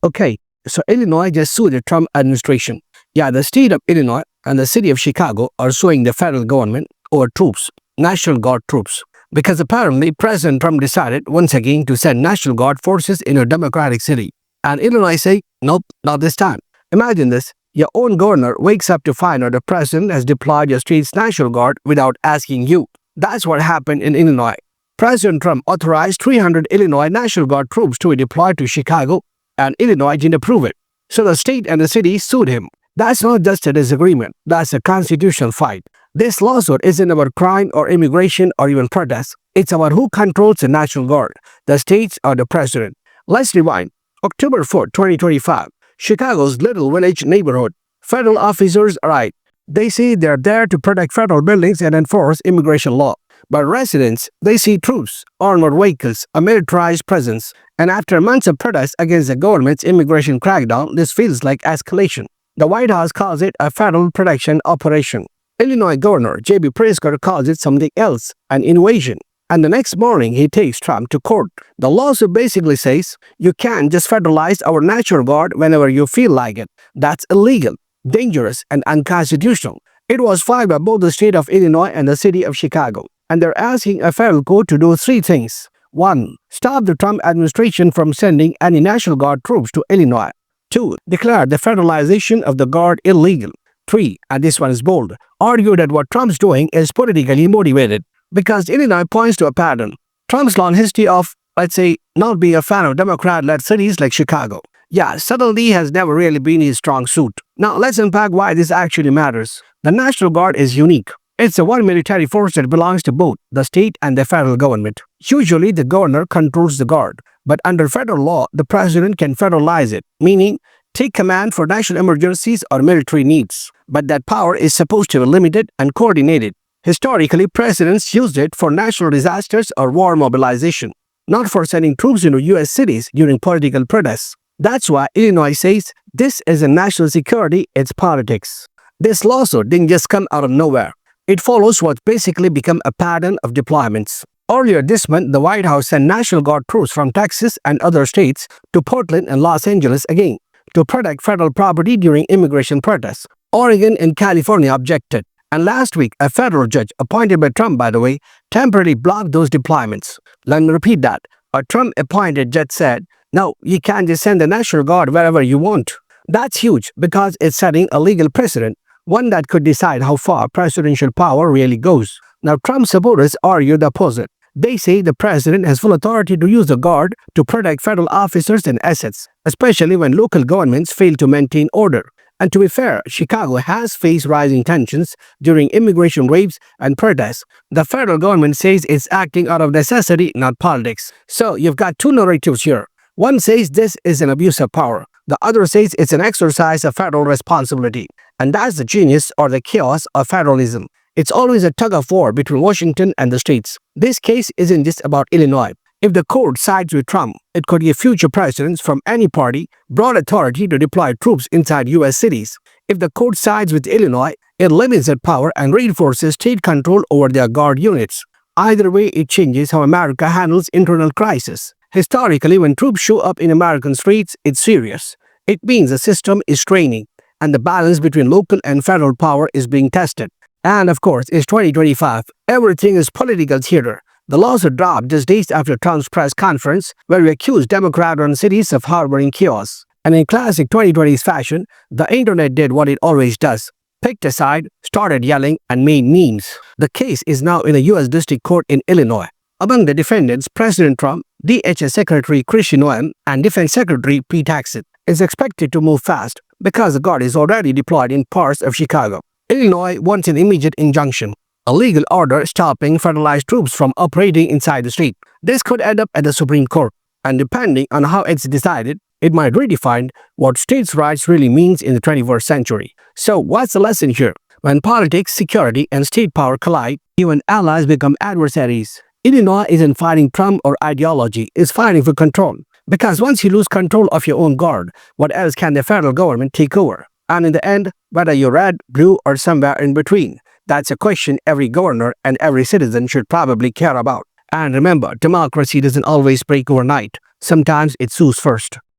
Okay, so Illinois just sued the Trump administration. Yeah, the state of Illinois and the city of Chicago are suing the federal government over troops, National Guard troops. Because apparently President Trump decided once again to send National Guard forces in a democratic city. And Illinois say, nope, not this time. Imagine this. Your own governor wakes up to find out the president has deployed your state's National Guard without asking you. That's what happened in Illinois. President Trump authorized 300 Illinois National Guard troops to be deployed to Chicago, and Illinois didn't approve it. So the state and the city sued him. That's not just a disagreement, that's a constitutional fight. This lawsuit isn't about crime or immigration or even protests. It's about who controls the National Guard, the states or the president. Let's rewind. October 4, 2025, Chicago's Little Village neighborhood. Federal officers arrive. They say they're there to protect federal buildings and enforce immigration law. But residents, they see troops, armored vehicles, a militarized presence. And after months of protests against the government's immigration crackdown, this feels like escalation. The White House calls it a federal protection operation. Illinois Governor J.B. Pritzker calls it something else, an invasion. And the next morning, he takes Trump to court. The lawsuit basically says, you can't just federalize our National Guard whenever you feel like it. That's illegal, dangerous, and unconstitutional. It was filed by both the state of Illinois and the city of Chicago. And they're asking a federal court to do three things. 1. Stop the Trump administration from sending any National Guard troops to Illinois. 2. Declare the federalization of the Guard illegal. 3. And this one is bold. Argue that what Trump's doing is politically motivated. Because Illinois points to a pattern. Trump's long history of, let's say, not being a fan of Democrat-led cities like Chicago. Yeah, subtlety has never really been his strong suit. Now let's unpack why this actually matters. The National Guard is unique. It's the one military force that belongs to both the state and the federal government. Usually, the governor controls the guard, but under federal law, the president can federalize it, meaning take command for national emergencies or military needs. But that power is supposed to be limited and coordinated. Historically, presidents used it for national disasters or war mobilization, not for sending troops into U.S. cities during political protests. That's why Illinois says this isn't national security, it's politics. This lawsuit didn't just come out of nowhere. It follows what's basically become a pattern of deployments. Earlier this month, the White House sent National Guard troops from Texas and other states to Portland and Los Angeles again to protect federal property during immigration protests. Oregon and California objected. And last week, a federal judge, appointed by Trump, by the way, temporarily blocked those deployments. Let me repeat that. A Trump-appointed judge said, no, you can't just send the National Guard wherever you want. That's huge because it's setting a legal precedent, one that could decide how far presidential power really goes. Now, Trump supporters argue the opposite. They say the president has full authority to use the Guard to protect federal officers and assets, especially when local governments fail to maintain order. And to be fair, Chicago has faced rising tensions during immigration waves and protests. The federal government says it's acting out of necessity, not politics. So you've got two narratives here. One says this is an abuse of power. The other says it's an exercise of federal responsibility. And that's the genius or the chaos of federalism. It's always a tug-of-war between Washington and the states. This case isn't just about Illinois. If the court sides with Trump, it could give future presidents from any party broad authority to deploy troops inside U.S. cities. If the court sides with Illinois, it limits that power and reinforces state control over their Guard units. Either way, it changes how America handles internal crisis. Historically, when troops show up in American streets, it's serious. It means the system is straining, and the balance between local and federal power is being tested. And of course, it's 2025. Everything is political theater. The lawsuit dropped just days after Trump's press conference, where he accused Democrat-run cities of harboring chaos. And in classic 2020s fashion, the internet did what it always does. Picked a side, started yelling, and made memes. The case is now in a U.S. District Court in Illinois. Among the defendants, President Trump, DHS Secretary Kristi Noem, and Defense Secretary Pete Hegseth. Is expected to move fast because the Guard is already deployed in parts of Chicago. Illinois wants an immediate injunction, a legal order stopping federalized troops from operating inside the state. This could end up at the Supreme Court, and depending on how it's decided, it might redefine what states' rights really means in the 21st century. So what's the lesson here? When politics, security, and state power collide, even allies become adversaries. Illinois isn't fighting Trump or ideology, it's fighting for control. Because once you lose control of your own Guard, what else can the federal government take over? And in the end, whether you're red, blue, or somewhere in between, that's a question every governor and every citizen should probably care about. And remember, democracy doesn't always break overnight. Sometimes it sues first.